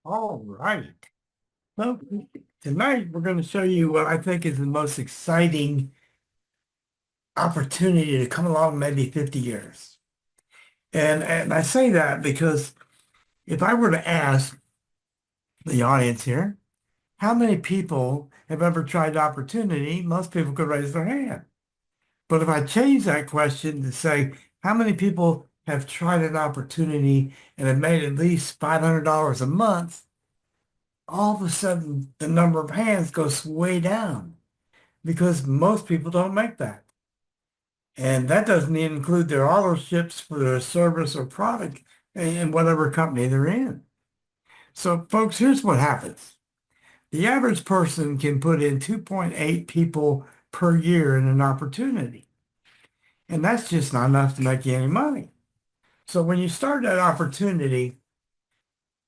All right. Well, tonight we're going to show you what I think is the most exciting opportunity to come along in maybe 50 years. And I say that because if I were to ask the audience here, how many people have ever tried opportunity? Most people could raise their hand. But if I change that question to say, how many people have tried an opportunity and have made at least $500 a month, all of a sudden the number of hands goes way down because most people don't make that. And that doesn't even include their authorships for their service or product in whatever company they're in. So folks, here's what happens. The average person can put in 2.8 people per year in an opportunity. And that's just not enough to make you any money. So when you start that opportunity,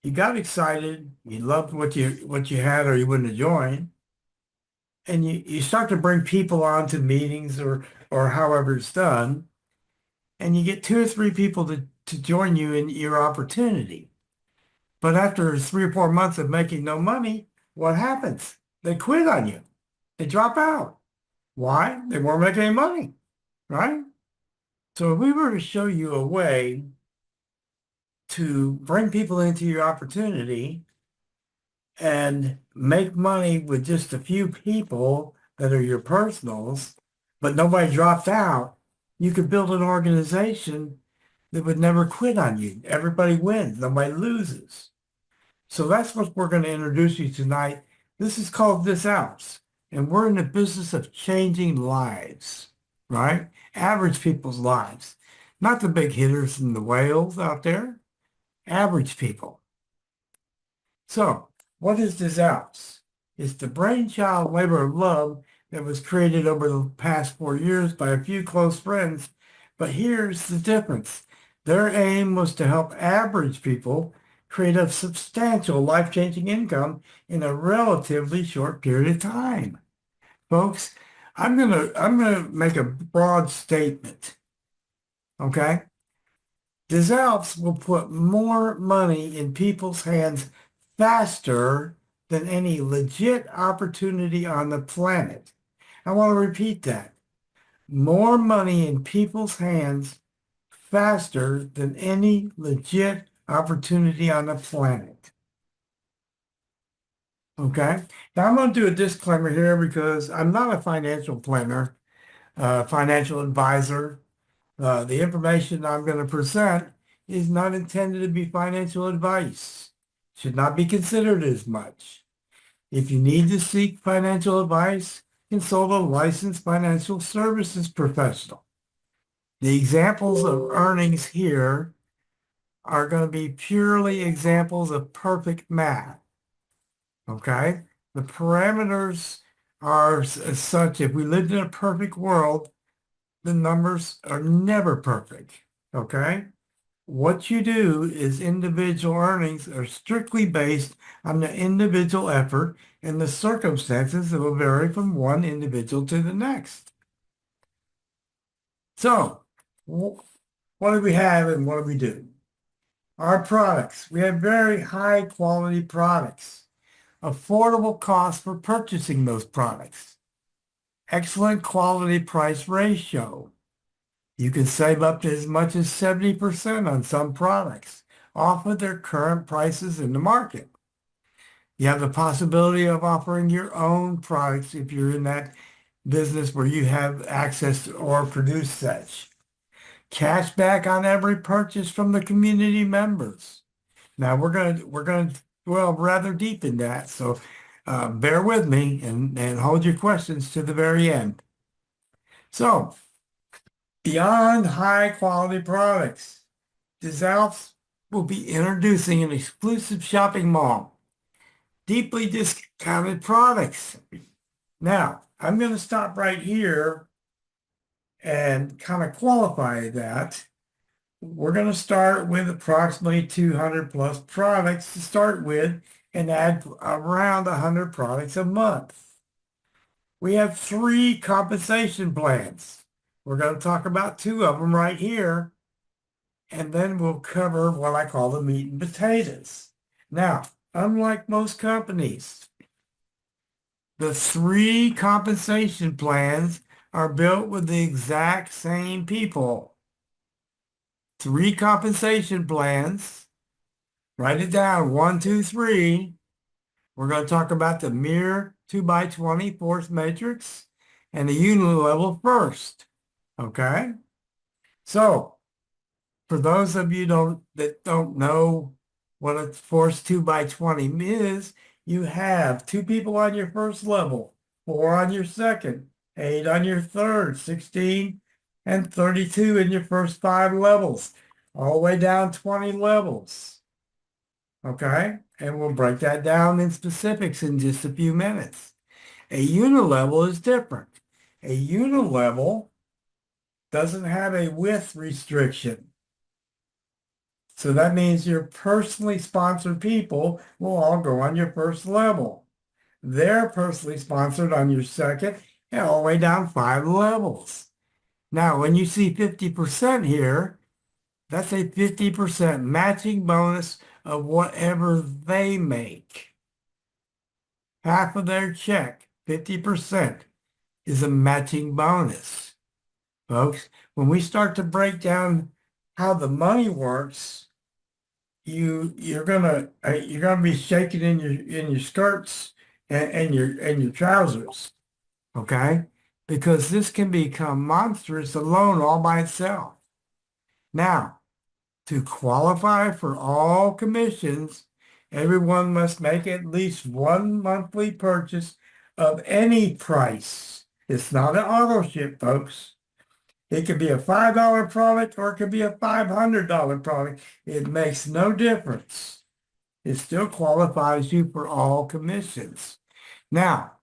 you got excited, you loved what you had or you wouldn't have joined. And you start to bring people on to meetings or however it's done, and you get two or three people to join you in your opportunity. But after 3 or 4 months of making no money, what happens? They quit on you. They drop out. Why? They weren't making any money, right? So if we were to show you a way to bring people into your opportunity and make money with just a few people that are your personals, but nobody dropped out, you could build an organization that would never quit on you. Everybody wins, nobody loses. So that's what we're going to introduce you tonight. This is called Des Alpes, and we're in the business of changing lives, right? Average people's lives, not the big hitters and the whales out there, average people. So what is Des Alpes? It's the brainchild labor of love that was created over the past 4 years by a few close friends. But here's the difference. Their aim was to help average people create a substantial life-changing income in a relatively short period of time. Folks, I'm gonna make a broad statement. Okay? Des Alpes will put more money in people's hands faster than any legit opportunity on the planet. I want to repeat that. More money in people's hands faster than any legit opportunity on the planet. Okay? Now I'm going to do a disclaimer here because I'm not a financial planner, financial advisor. The information I'm going to present is not intended to be financial advice. Should not be considered as much. If you need to seek financial advice, consult a licensed financial services professional. The examples of earnings here are going to be purely examples of perfect math. Okay? The parameters are as such, if we lived in a perfect world, the numbers are never perfect. Okay? What you do is individual earnings are strictly based on the individual effort and the circumstances that will vary from one individual to the next. So, what do we have and what do we do? Our products. We have very high quality products. Affordable cost for purchasing those products. Excellent quality price ratio. You can save up to as much as 70% on some products off of their current prices in the market. You have the possibility of offering your own products if you're in that business where you have access to or produce such. Cash back on every purchase from the community members. Now we're gonna dwell rather deep in that, so bear with me and hold your questions to the very end. So beyond high quality products, Des Alpes will be introducing an exclusive shopping mall, deeply discounted products. Now, I'm going to stop right here and kind of qualify that. We're going to start with approximately 200 plus products to start with and add around 100 products a month. We have 3 compensation plans. We're going to talk about 2 of them right here, and then we'll cover what I call the meat and potatoes. Now, unlike most companies, the three compensation plans are built with the exact same people. Three compensation plans. Write it down. 1, 2, 3. We're going to talk about the mirror 2x20 force matrix and the unit level first. Okay? So, for those of you that don't know what a force 2x20 is, you have two people on your first level, four on your second, eight on your third, 16 and 32 in your first five levels, all the way down 20 levels. Okay? And we'll break that down in specifics in just a few minutes. A unilevel is different. A unilevel doesn't have a width restriction. So that means your personally sponsored people will all go on your first level. They're personally sponsored on your second and all the way down 5 levels. Now, when you see 50% here, that's a 50% matching bonus of whatever they make. Half of their check, 50%, is a matching bonus. Folks, when we start to break down how the money works, you're gonna be shaking in your skirts and your trousers, okay? Because this can become monstrous alone all by itself. Now, to qualify for all commissions, everyone must make at least one monthly purchase of any price. It's not an auto ship, folks. It could be a $5 product or it could be a $500 product. It makes no difference. It still qualifies you for all commissions. Now,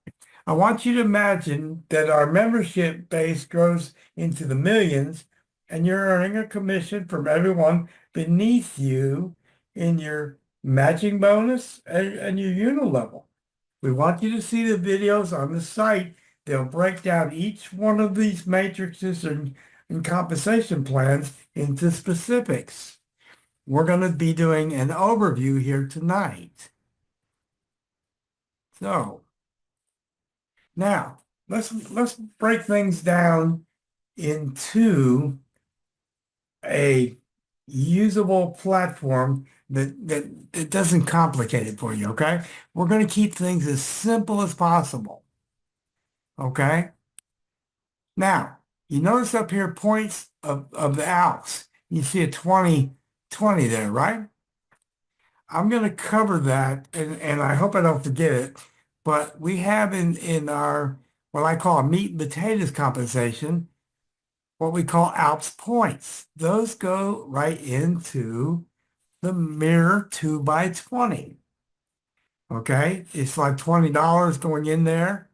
I want you to imagine that our membership base grows into the millions and you're earning a commission from everyone beneath you in your matching bonus and your unit level. We want you to see the videos on the site. They'll break down each one of these matrices and compensation plans into specifics. We're going to be doing an overview here tonight. So now let's break things down into a usable platform that doesn't complicate it for you, okay? We're going to keep things as simple as possible, okay? Now, you notice up here points of the Alps. You see a 20 there, right? I'm going to cover that, and I hope I don't forget it, but we have in our, what I call meat and potatoes compensation, what we call Alps points. Those go right into the mirror 2x20. Okay? It's like $20 going in there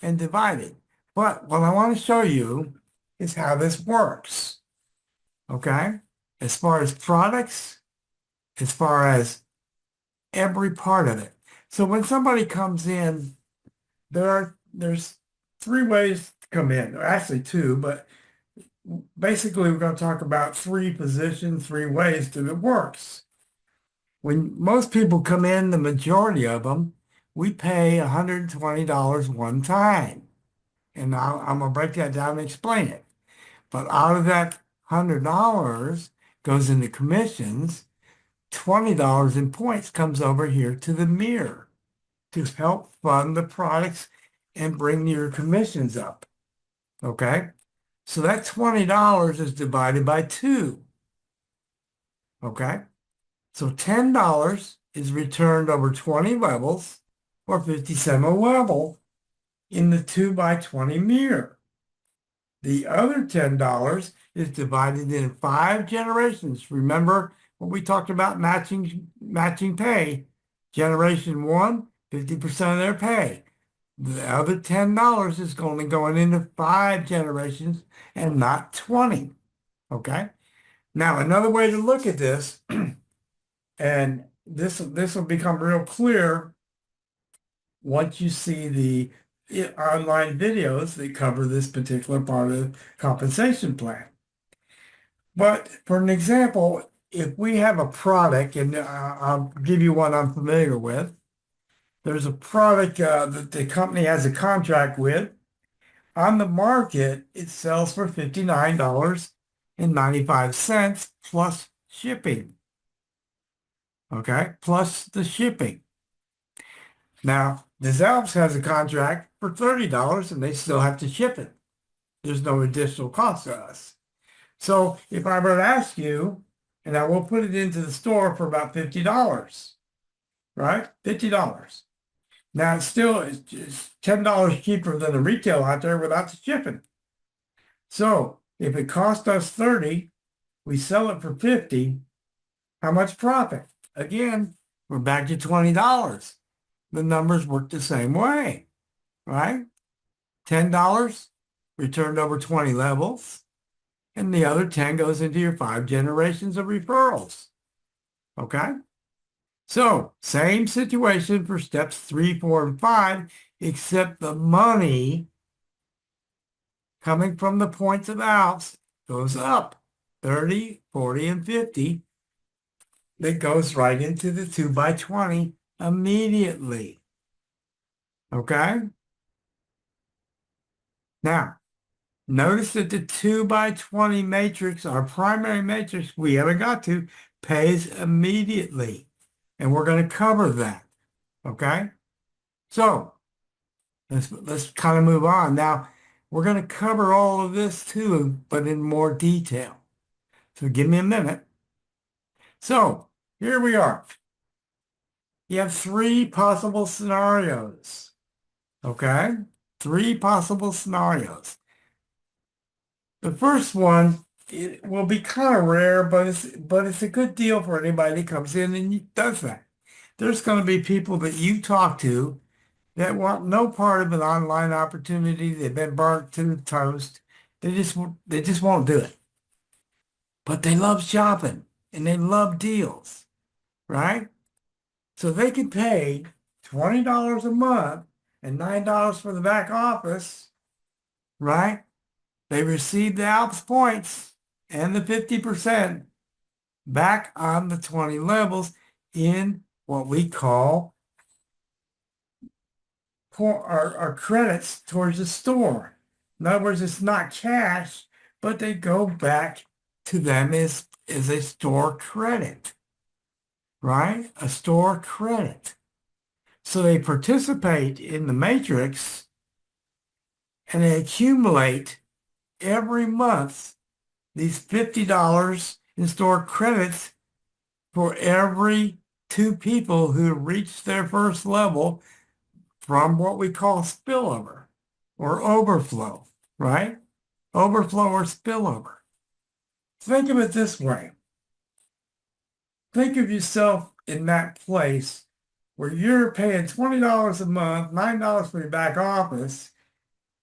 and divided. But what I want to show you is how this works. Okay? As far as products, as far as every part of it. So when somebody comes in, there's three ways to come in. Actually two, but basically we're going to talk about three positions, three ways that it works. When most people come in, the majority of them, we pay $120 one time. And now I'm going to break that down and explain it. But out of that $100 goes into commissions, $20 in points comes over here to the mirror to help fund the products and bring your commissions up. Okay? So that $20 is divided by 2. Okay? So $10 is returned over 20 levels or 50 cents a level in the 2x20 mirror. The other $10 is divided in 5 generations. Remember what we talked about matching pay. Generation 1, 50% of their pay. The other $10 is only going into 5 generations and not 20. Okay? Now, another way to look at this, and this will become real clear once you see the online videos that cover this particular part of the compensation plan. But for an example, if we have a product, and I'll give you one I'm familiar with. There's a product that the company has a contract with. On the market, it sells for $59.95 plus shipping. Okay, plus the shipping. Now, Des Alpes has a contract for $30 and they still have to ship it. There's no additional cost to us. So if I were to ask you, and I will put it into the store for about $50, right? $50. Now it's $10 cheaper than the retail out there without the shipping. So if it cost us 30, we sell it for 50, how much profit? Again, we're back to $20. The numbers work the same way, right? $10 returned over 20 levels, and the other 10 goes into your 5 generations of referrals. Okay? So, same situation for steps 3, 4, and 5, except the money coming from the points of Alps goes up 30, 40, and 50. That goes right into the 2x20 immediately. Okay? Now, notice that the 2x20 matrix, our primary matrix we haven't got to, pays immediately. And we're going to cover that. Okay? So, let's kind of move on. Now, we're going to cover all of this too, but in more detail. So give me a minute. So, here we are. You have 3 possible scenarios. Okay? 3 possible scenarios. The first one, it will be kind of rare, but it's a good deal for anybody that comes in and does that. There's going to be people that you talk to that want no part of an online opportunity. They've been burnt to the toast. They just won't do it. But they love shopping and they love deals, right? So they can pay $20 a month and $9 for the back office, right? They receive the Alps points and the 50% back on the 20 levels in what we call our credits towards the store. In other words, it's not cash, but they go back to them as a store credit, right? A store credit. So they participate in the matrix and they accumulate every month these $50 in store credits for every 2 people who reach their first level from what we call spillover or overflow, right? Overflow or spillover. Think of it this way. Think of yourself in that place where you're paying $20 a month, $9 for your back office,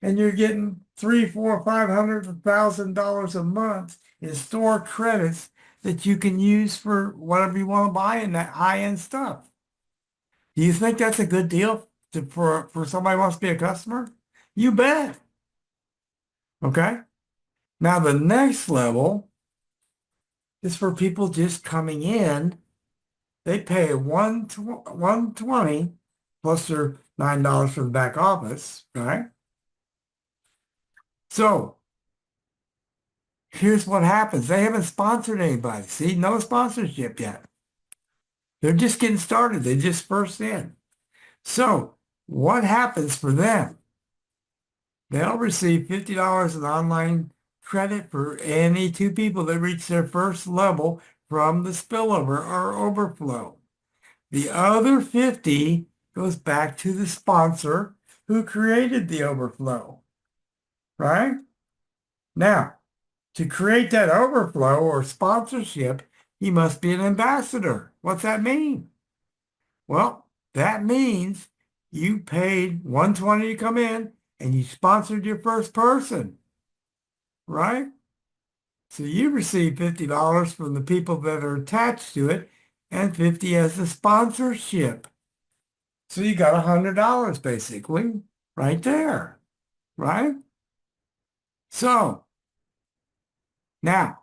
and you're getting $300, $400, $500, $1,000 a month in store credits that you can use for whatever you want to buy in that high-end stuff. Do you think that's a good deal for somebody who wants to be a customer? You bet. Okay. Now the next level is for people just coming in. They pay $120 plus their $9 for the back office, right? So here's what happens. They haven't sponsored anybody. See, no sponsorship yet. They're just getting started. They just first in. So what happens for them? They'll receive $50 in online credit for any 2 people that reach their first level from the spillover or overflow. The other 50 goes back to the sponsor who created the overflow, right? Now, to create that overflow or sponsorship, you must be an ambassador. What's that mean? Well, that means you paid $120 to come in and you sponsored your first person, right? So you receive $50 from the people that are attached to it and 50 as the sponsorship. So you got $100 basically right there, right? So now,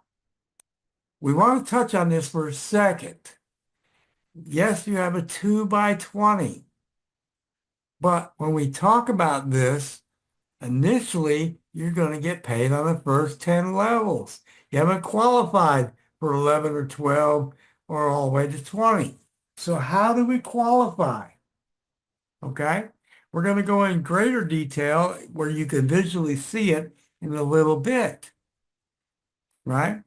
we want to touch on this for a second. Yes, you have a 2 by 20. But when we talk about this, initially, you're going to get paid on the first 10 levels. You haven't qualified for 11 or 12 or all the way to 20. So how do we qualify? Okay. We're going to go in greater detail where you can visually see it in a little bit, right?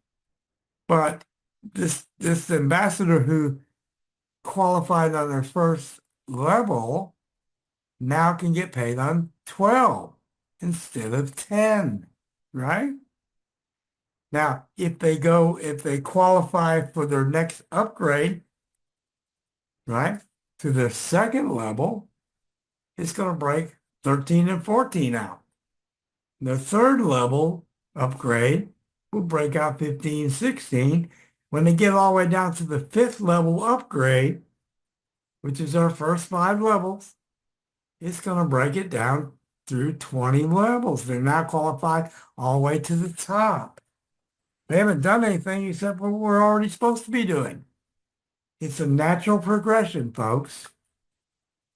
But this ambassador who qualified on their first level now can get paid on 12 instead of 10, right? Now, if they qualify for their next upgrade, right, to their second level, it's going to break 13 and 14 out. The third level upgrade will break out 15, 16. When they get all the way down to the fifth level upgrade, which is our first 5 levels, it's going to break it down through 20 levels. They're now qualified all the way to the top. They haven't done anything except what we're already supposed to be doing. It's a natural progression, folks.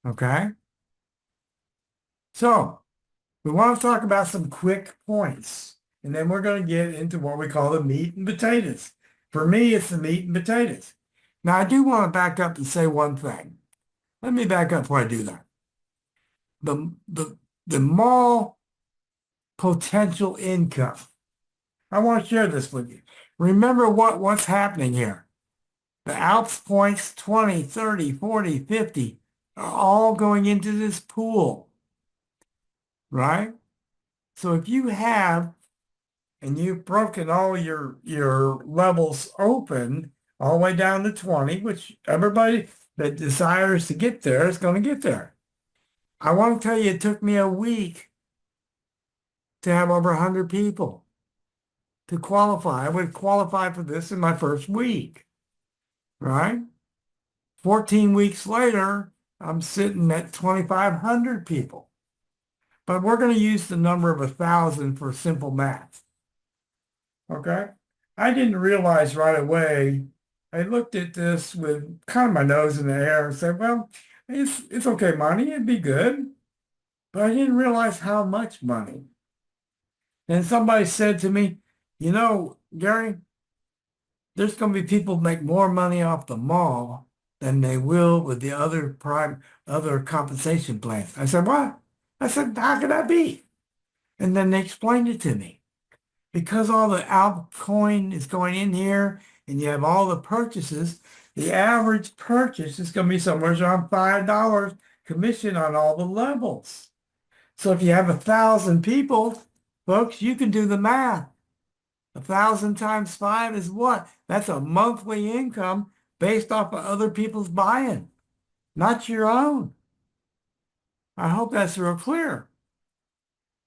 Okay? So, we want to talk about some quick points, and then we're going to get into what we call the meat and potatoes. For me, it's the meat and potatoes. Now, I do want to back up and say one thing. Let me back up before I do that. The mall potential income. I want to share this with you. Remember what's happening here. The Alps points 20, 30, 40, 50 are all going into this pool, right? So if you have, and you've broken all your levels open all the way down to 20, which everybody that desires to get there is going to get there. I want to tell you, it took me a week to have over 100 people to qualify. I would qualify for this in my first week, right? 14 weeks later, I'm sitting at 2,500 people. But we're going to use the number of 1,000 for simple math, okay? I didn't realize right away. I looked at this with kind of my nose in the air and said, well, it's okay money, it'd be good. But I didn't realize how much money. And somebody said to me, you know, Gary, there's going to be people make more money off the mall than they will with the other compensation plans. I said, what? I said, how could that be? And then they explained it to me. Because all the altcoin is going in here and you have all the purchases, the average purchase is going to be somewhere around $5 commission on all the levels. So if you have 1,000 people, folks, you can do the math. 1,000 times 5 is what? That's a monthly income based off of other people's buying, not your own. I hope that's real clear.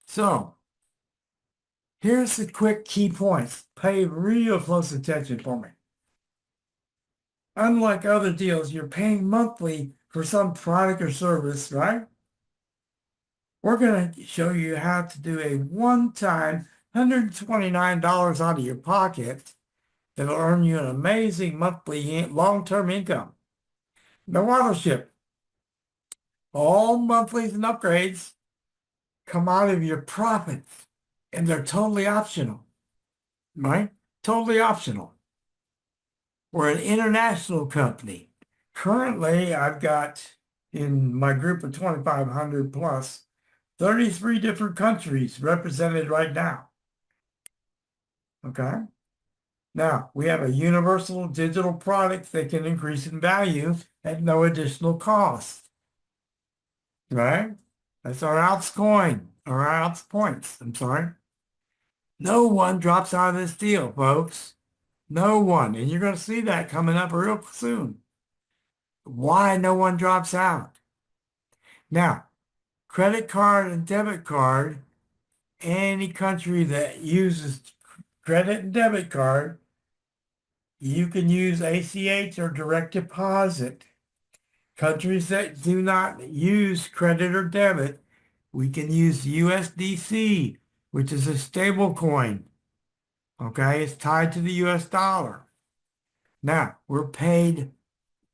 So here's the quick key points. Pay real close attention for me. Unlike other deals, you're paying monthly for some product or service, right? We're going to show you how to do a one-time $129 out of your pocket that'll earn you an amazing monthly long-term income. No auto-ship. All monthlies and upgrades come out of your profits, and they're totally optional, right? Totally optional. We're an international company. Currently, I've got in my group of 2,500 plus, 33 different countries represented right now. Okay? Now, we have a universal digital product that can increase in value at no additional cost. Right? That's our Alps coin, or our Alps points, I'm sorry. No one drops out of this deal, folks. No one. And you're going to see that coming up real soon. Why no one drops out? Now, credit card and debit card, any country that uses credit and debit card, you can use ACH or direct deposit. Countries that do not use credit or debit, we can use USDC, which is a stable coin. Okay, it's tied to the US dollar. Now, we're paid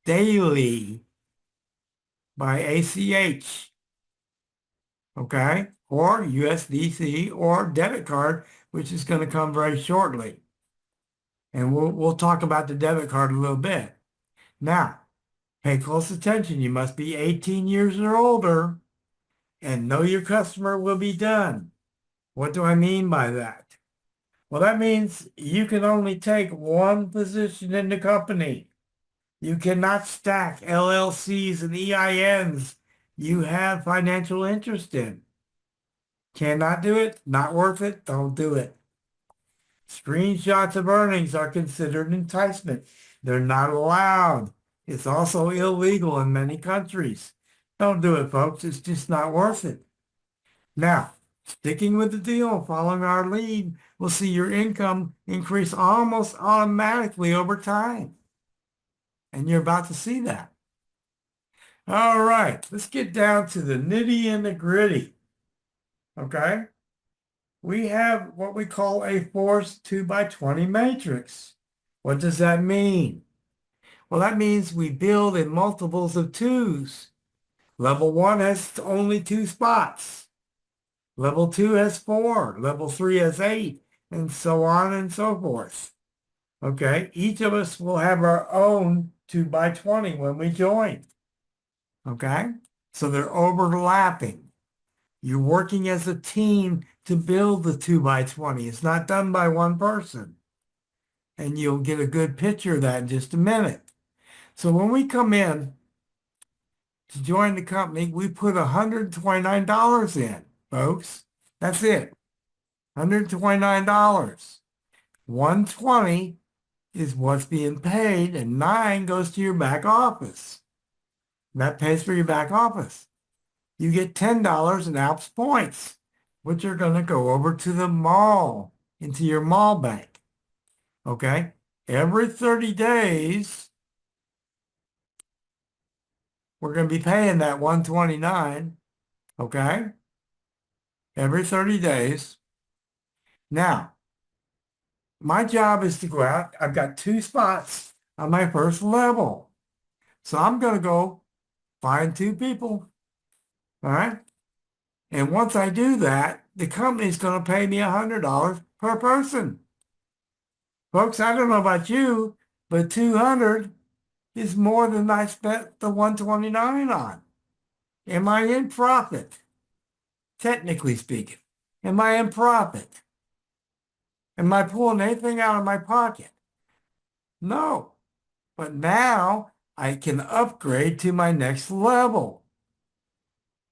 daily by ACH, okay? Or USDC or debit card, which is going to come very shortly. And we'll talk about the debit card a little bit. Now, pay close attention. You must be 18 years or older and know your customer will be done. What do I mean by that? Well, that means you can only take one position in the company. You cannot stack LLCs and EINs you have financial interest in. Cannot do it, not worth it, don't do it. Screenshots of earnings are considered enticement. They're not allowed. It's also illegal in many countries. Don't do it, folks. It's just not worth it. Now, sticking with the deal, following our lead, we'll see your income increase almost automatically over time. And you're about to see that. All right, let's get down to the nitty and the gritty. Okay? We have what we call a forced 2x20 matrix. What does that mean? Well, that means we build in multiples of twos. Level 1 has only 2 spots. Level 2 has 4. Level 3 has 8, and so on and so forth. Okay, each of us will have our own 2x20 when we join. Okay, so they're overlapping. You're working as a team to build the 2x20. It's not done by one person. And you'll get a good picture of that in just a minute. So when we come in to join the company, we put $129 in, folks. That's it. $129. 120 is what's being paid, and 9 goes to your back office. That pays for your back office. You get $10 in Alps points, which are going to go over to the mall, into your mall bank. Okay? Every 30 days, we're going to be paying that 129. Okay? Every 30 days. Now, my job is to go out. I've got 2 spots on my first level. So I'm going to go find 2 people. All right? And once I do that, the company's going to pay me $100 per person. Folks, I don't know about you, but 200 is more than I spent the 129 on. Am I in profit? Technically speaking, am I in profit? Am I pulling anything out of my pocket? No. But now I can upgrade to my next level.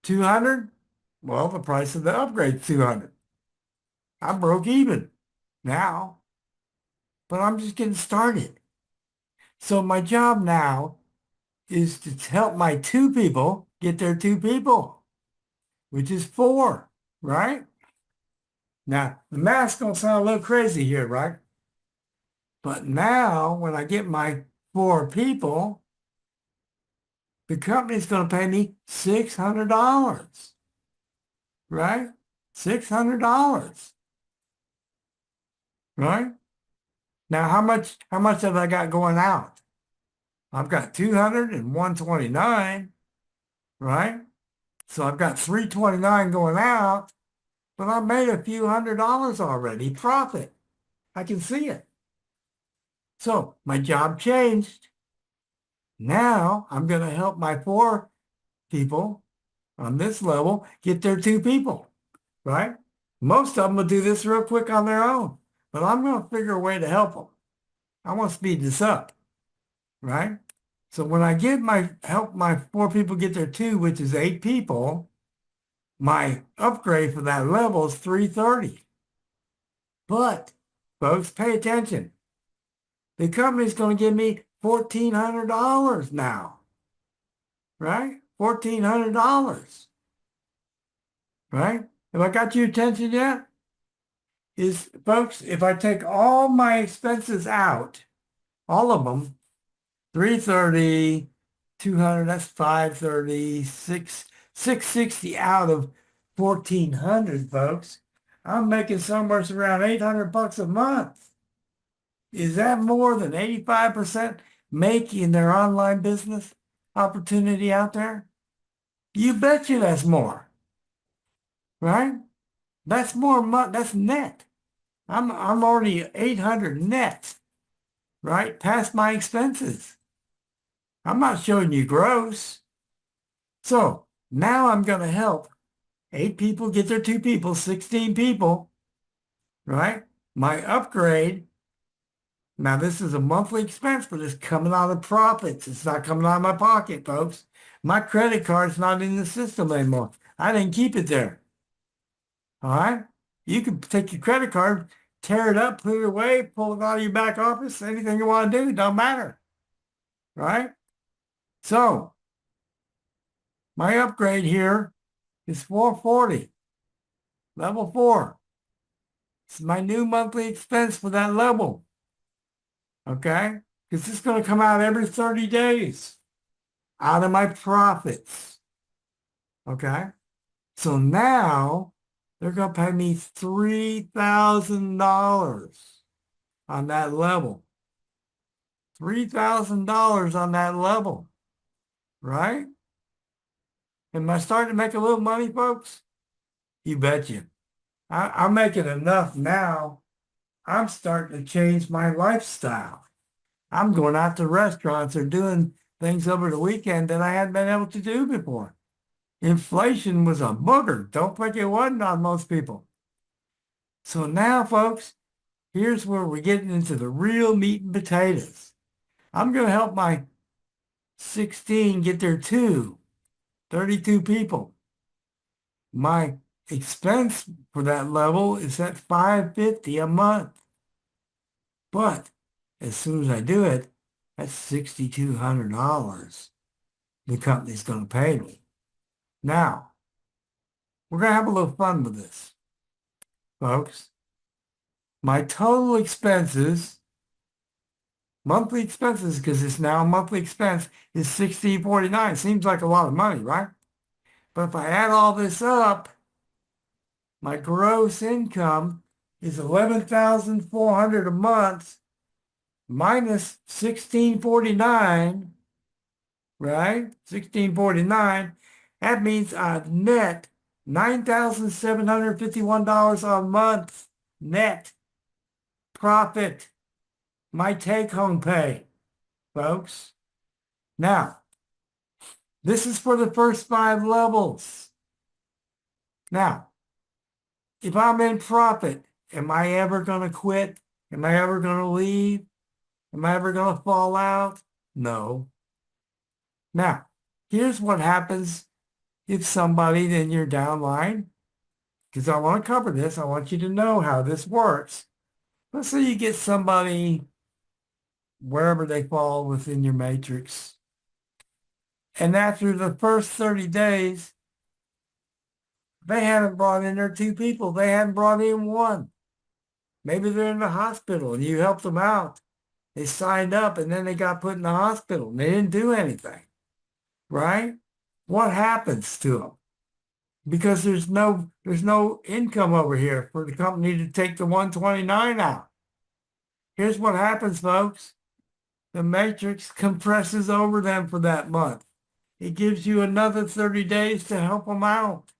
200? Well, the price of the upgrade is 200. I broke even now, but I'm just getting started. So my job now is to help my 2 people get their 2 people, which is 4, right? Now, the math's going to sound a little crazy here, right? But now, when I get my 4 people, the company's going to pay me $600, right? $600, right? Now, how much have I got going out? I've got 200 and 129, right? So I've got 329 going out, but I made a few $100s already, profit. I can see it. So my job changed. Now I'm going to help my 4 people on this level get their 2 people, right? Most of them will do this real quick on their own, but I'm going to figure a way to help them. I want to speed this up, right? So when I help my 4 people get their 2, which is 8 people, my upgrade for that level is 330. But, folks, pay attention. The company's going to give me $1,400 now, right? $1,400, right? Have I got your attention yet? Folks, if I take all my expenses out, all of them, 330, 200, that's 530, 660 out of 1,400, folks. I'm making somewhere around $800 a month. Is that more than 85% make in their online business opportunity out there? You bet you that's more, right? That's more money. That's net. I'm already 800 net, right? Past my expenses. I'm not showing you gross. So now I'm going to help 8 people get their 2 people, 16 people, right? My upgrade. Now this is a monthly expense, but it's coming out of profits. It's not coming out of my pocket, folks. My credit card's not in the system anymore. I didn't keep it there. All right? You can take your credit card, tear it up, put it away, pull it out of your back office, anything you want to do, don't matter. Right? So my upgrade here is 440, level 4. It's my new monthly expense for that level. Okay? Because it's going to come out every 30 days out of my profits. Okay? So now they're going to pay me $3,000 on that level. $3,000 on that level, right? Am I starting to make a little money, folks? You bet you. I'm making enough now. I'm starting to change my lifestyle. I'm going out to restaurants or doing things over the weekend that I hadn't been able to do before. Inflation was a booger. Don't think it wasn't on most people. So now, folks, here's where we're getting into the real meat and potatoes. I'm going to help my 16 get their 32 people. My expense for that level is at $550 a month. But as soon as I do it, that's $6,200 the company's going to pay me. Now, we're going to have a little fun with this, folks. My total expenses, monthly expenses, because it's now a monthly expense, is $1,649. Seems like a lot of money, right? But if I add all this up, my gross income is $11,400 a month minus $1,649, right? $1,649. That means I net $9,751 a month net profit, my take-home pay, folks. Now, this is for the first 5 levels. Now, if I'm in profit, am I ever going to quit? Am I ever going to leave? Am I ever going to fall out? No. Now, here's what happens if somebody in your downline, because I want to cover this, I want you to know how this works. Let's say you get somebody wherever they fall within your matrix. And after the first 30 days, they haven't brought in their 2 people. They haven't brought in 1. Maybe they're in the hospital and you helped them out. They signed up and then they got put in the hospital and they didn't do anything, right? What happens to them? Because there's no income over here for the company to take the 129 out. Here's what happens, folks. The matrix compresses over them for that month. It gives you another 30 days to help them out.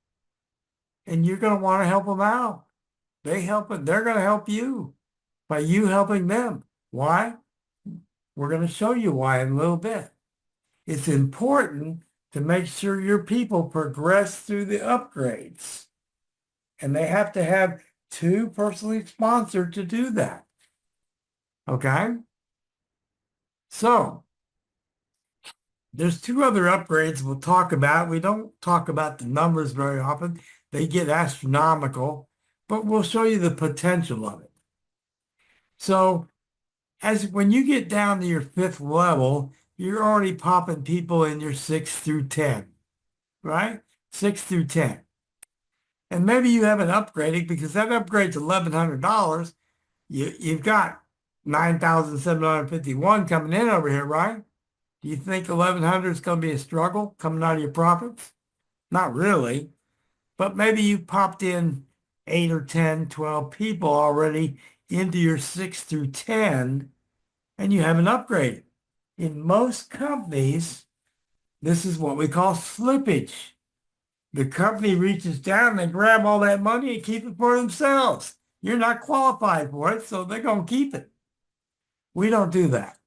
And you're going to want to help them out. They're going to help you by you helping them. Why? We're going to show you why in a little bit. It's important to make sure your people progress through the upgrades. And they have to have 2 personally sponsored to do that. Okay? So, there's 2 other upgrades we'll talk about. We don't talk about the numbers very often. They get astronomical, but we'll show you the potential of it. So, when you get down to your 5th level, you're already popping people in your 6 through 10, right? 6 through 10. And maybe you haven't upgraded because that upgrade's $1,100. You've got 9,751 coming in over here, right? Do you think 1,100 is going to be a struggle coming out of your profits? Not really. But maybe you popped in 8 or 10, 12 people already into your 6 through 10 and you haven't upgraded. In most companies, this is what we call slippage. The company reaches down and grab all that money and keep it for themselves. You're not qualified for it, so they're going to keep it. We don't do that.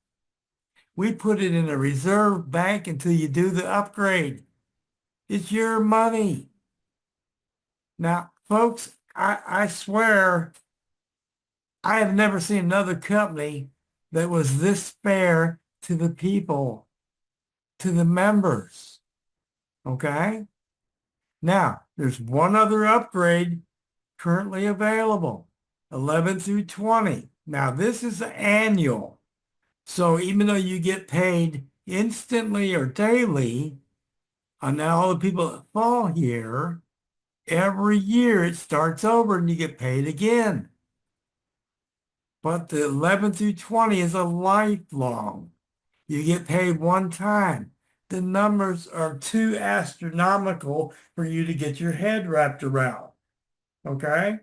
We put it in a reserve bank until you do the upgrade. It's your money. Now, folks, I swear I have never seen another company that was this fair to the people, to the members. Okay? Now, there's one other upgrade currently available, 11 through 20. Now, this is annual. So even though you get paid instantly or daily on all the people that fall here, every year it starts over and you get paid again. But the 11 through 20 is a lifelong. You get paid one time. The numbers are too astronomical for you to get your head wrapped around. Okay?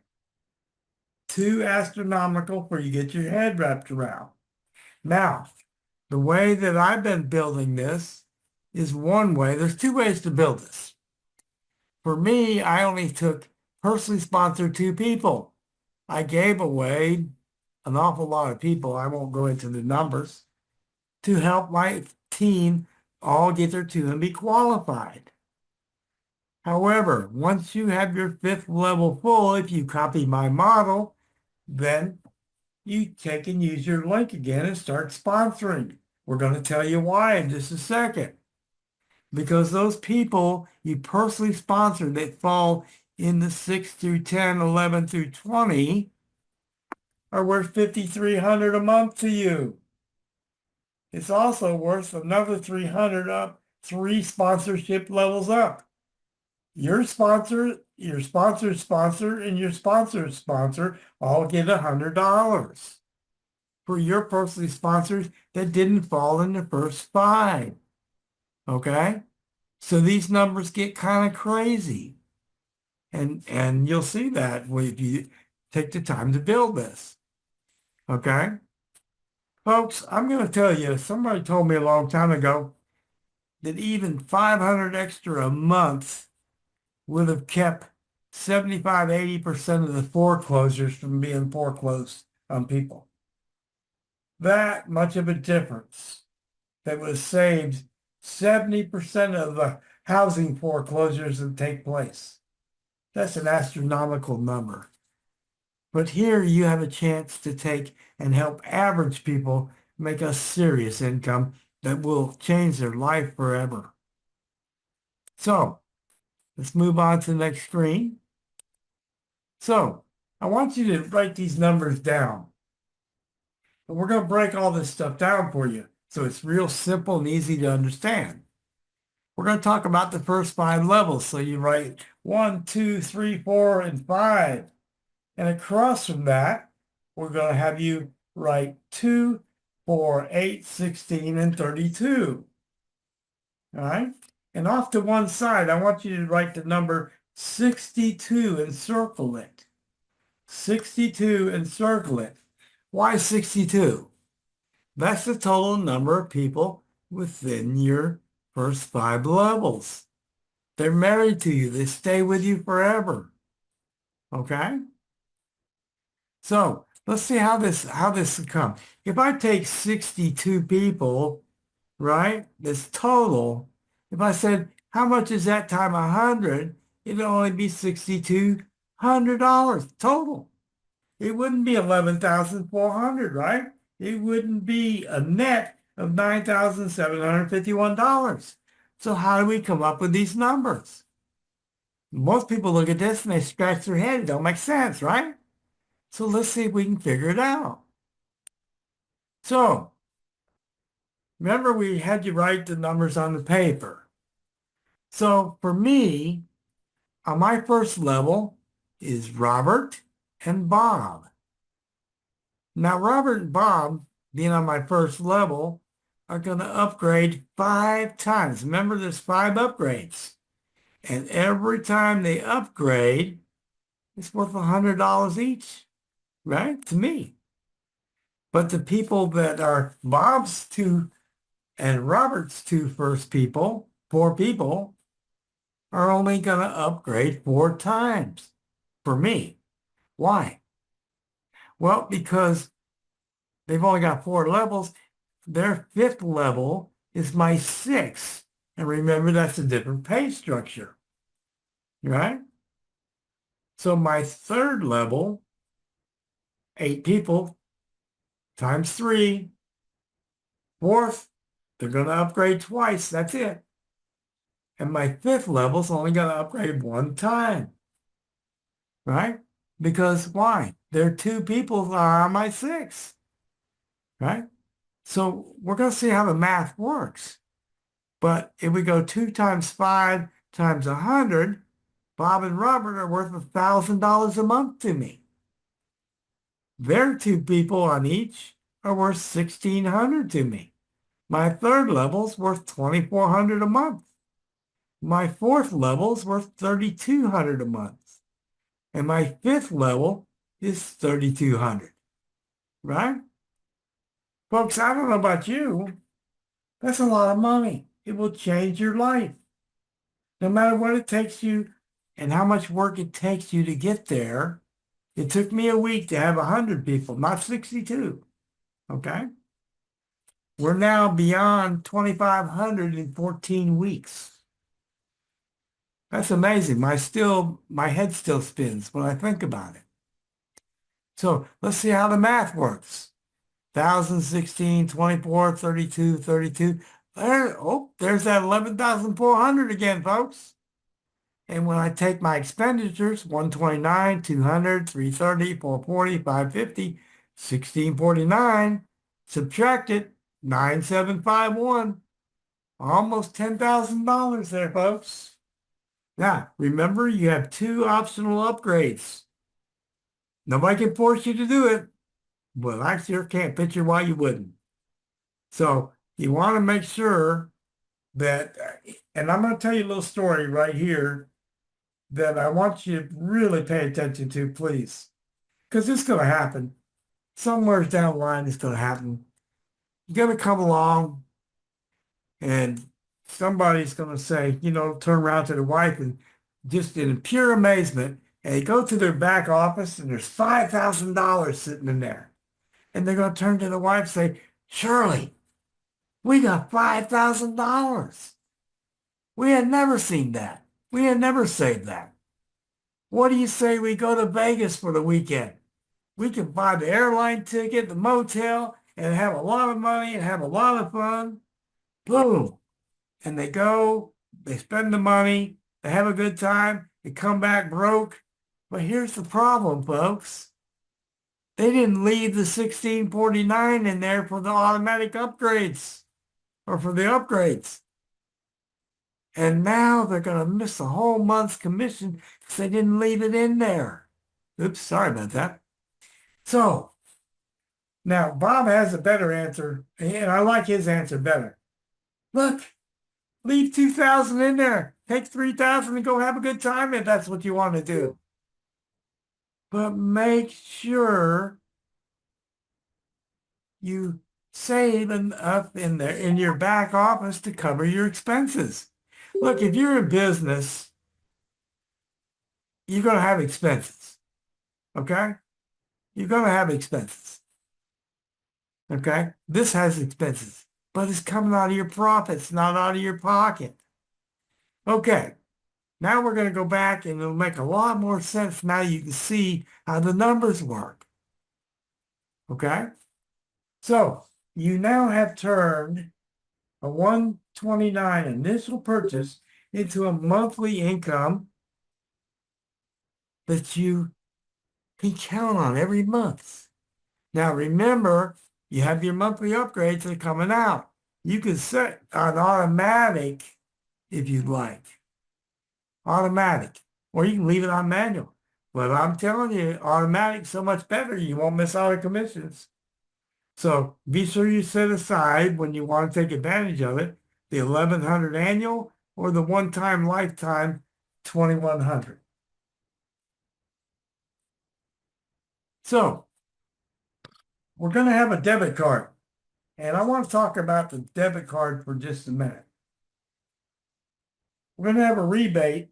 Too astronomical for you to get your head wrapped around. Now, the way that I've been building this is one way. There's two ways to build this. For me, I only took personally sponsored 2 people. I gave away an awful lot of people. I won't go into the numbers to help my team all get their 2 and be qualified. However, once you have your 5th level full, if you copy my model, then you take and use your link again and start sponsoring. We're going to tell you why in just a second. Because those people you personally sponsored that fall in the 6 through 10, 11 through 20 are worth $5,300 a month to you. It's also worth another $300 up, 3 sponsorship levels up. Your sponsor, your sponsor's sponsor, and your sponsor's sponsor all get $100 for your personally sponsors that didn't fall in the first 5. Okay? So these numbers get kind of crazy. And you'll see that if you take the time to build this. Okay? Folks, I'm going to tell you, somebody told me a long time ago that even 500 extra a month would have kept 75, 80% of the foreclosures from being foreclosed on people. That much of a difference that was saved 70% of the housing foreclosures that take place. That's an astronomical number. But here you have a chance to take and help average people make a serious income that will change their life forever. So let's move on to the next screen. So I want you to write these numbers down. And we're going to break all this stuff down for you so it's real simple and easy to understand. We're going to talk about the first 5 levels. So you write 1, 2, 3, 4, and 5. And across from that, we're going to have you write 2, 4, 8, 16, and 32. All right? And off to one side, I want you to write the number 62 and circle it. 62 and circle it. Why 62? That's the total number of people within your first 5 levels. They're married to you. They stay with you forever. Okay? So let's see how this will come. If I take 62 people, right, this total, if I said, how much is that time 100? It'd only be $6,200 total. It wouldn't be 11,400, right? It wouldn't be a net of $9,751. So how do we come up with these numbers? Most people look at this and they scratch their head. It don't make sense, right? So let's see if we can figure it out. So remember we had you write the numbers on the paper. So for me, on my first level is Robert and Bob. Now Robert and Bob, being on my first level, are going to upgrade 5 times. Remember, there's 5 upgrades. And every time they upgrade, it's worth $100 each. right? To me. But the people that are Bob's two and Robert's two first people, 4 people, are only going to upgrade 4 times for me. Why? Well, because they've only got 4 levels. Their 5th level is my 6th. And remember, that's a different pay structure, right? So my 3rd level, 8 people times 3, 4th, they're going to upgrade twice. That's it. And my 5th level is only going to upgrade 1 time, right? Because why? There are 2 people that are on my 6th, right? So we're going to see how the math works. But if we go 2 times 5 times 100, Bob and Robert are worth $1,000 a month to me. Their 2 people on each are worth $1,600 to me. My 3rd level's worth $2,400 a month. My 4th level's worth $3,200 a month. And my 5th level is $3,200, right? Folks, I don't know about you. That's a lot of money. It will change your life. No matter what it takes you and how much work it takes you to get there. It took me a week to have 100 people, not 62. Okay? We're now beyond 2,500 in 14 weeks. That's amazing. My head still spins when I think about it. So let's see how the math works. 1,000, 16, 24, 32, 32. There's that 11,400 again, folks. And when I take my expenditures, 129, 200, 330, 440, 550, 1649, subtract it, 9,751. Almost $10,000 there, folks. Now, remember, you have 2 optional upgrades. Nobody can force you to do it. Well, I sure can't picture why you wouldn't. So you want to make sure that, and I'm going to tell you a little story right here that I want you to really pay attention to, please. Because it's going to happen. Somewhere down the line, it's going to happen. You're going to come along and somebody's going to say, turn around to the wife and just in pure amazement, and they go to their back office and there's $5,000 sitting in there. And they're going to turn to the wife and say, Shirley, we got $5,000. We had never seen that. We had never saved that. What do you say we go to Vegas for the weekend? We can buy the airline ticket, the motel, and have a lot of money and have a lot of fun. Boom. And they go, they spend the money, they have a good time, they come back broke. But here's the problem, folks. They didn't leave the 1649 in there for the automatic upgrades or for the upgrades. And now they're going to miss a whole month's commission because they didn't leave it in there. Oops, sorry about that. So now Bob has a better answer, and I like his answer better. Look, leave 2,000 in there. Take 3,000 and go have a good time if that's what you want to do. But make sure you save enough in there in your back office to cover your expenses. Look, if you're in business, you're going to have expenses, okay? You're going to have expenses, okay? This has expenses, but it's coming out of your profits, not out of your pocket. Okay, now we're going to go back and it'll make a lot more sense now you can see how the numbers work, okay? So you now have turned a 129 initial purchase into a monthly income that you can count on every month. Now remember, you have your monthly upgrades that are coming out. You can set on automatic if you'd like. Automatic. Or you can leave it on manual. But I'm telling you, automatic so much better. You won't miss out on commissions. So be sure you set aside when you want to take advantage of it, the 1,100 annual or the one-time lifetime 2,100. So we're going to have a debit card. And I want to talk about the debit card for just a minute. We're going to have a rebate,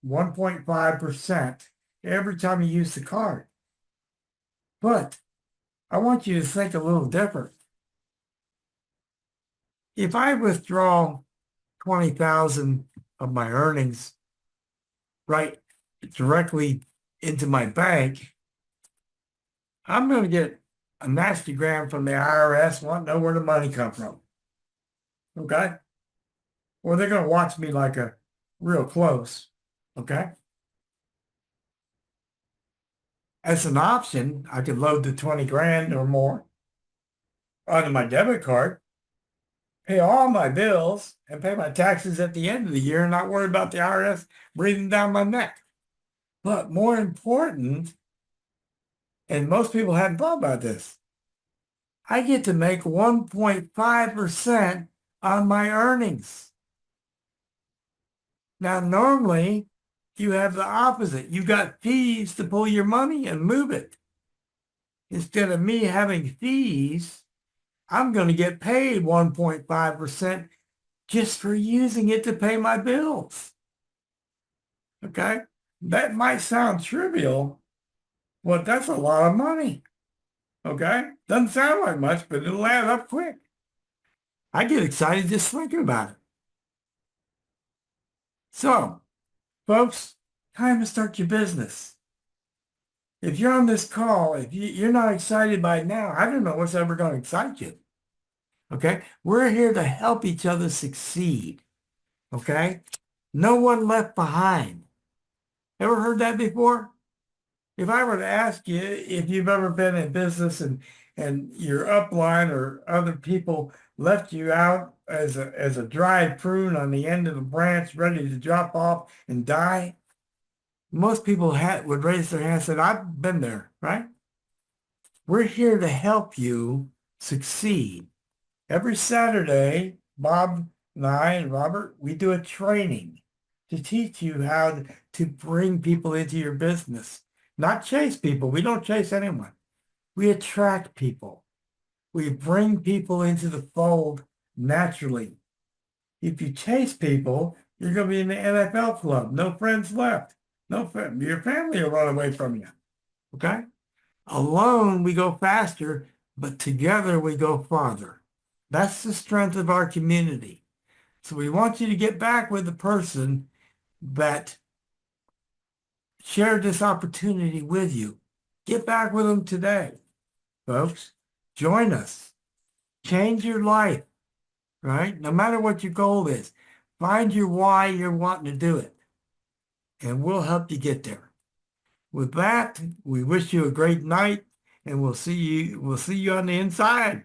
1.5% every time you use the card. But I want you to think a little different. If I withdraw 20,000 of my earnings right directly into my bank, I'm going to get a nasty gram from the IRS wanting to know where the money come from. Okay? Or they're going to watch me like a real close. Okay? As an option, I could load the 20 grand or more onto my debit card, pay all my bills, and pay my taxes at the end of the year and not worry about the IRS breathing down my neck. But more important, and most people hadn't thought about this, I get to make 1.5% on my earnings. Now, normally, you have the opposite. You got fees to pull your money and move it. Instead of me having fees, I'm going to get paid 1.5% just for using it to pay my bills. Okay? That might sound trivial, but that's a lot of money. Okay? Doesn't sound like much, but it'll add up quick. I get excited just thinking about it. So, folks, time to start your business. If you're on this call, if you're not excited by it now, I don't know what's ever going to excite you. Okay? We're here to help each other succeed. Okay? No one left behind. Ever heard that before? If I were to ask you if you've ever been in business and your upline or other people left you out as a dried prune on the end of the branch ready to drop off and die, most people would raise their hand and say, I've been there, right? We're here to help you succeed. Every Saturday, Bob and I and Robert, we do a training to teach you how to bring people into your business. Not chase people. We don't chase anyone. We attract people. We bring people into the fold naturally. If you chase people, you're going to be in the NFL club. No friends left. Your family will run away from you. Okay? Alone, we go faster, but together we go farther. That's the strength of our community. So we want you to get back with the person that shared this opportunity with you. Get back with them today, folks. Join us. Change your life, right? No matter what your goal is, find your why you're wanting to do it, and we'll help you get there. With that, we wish you a great night, and we'll see you on the inside.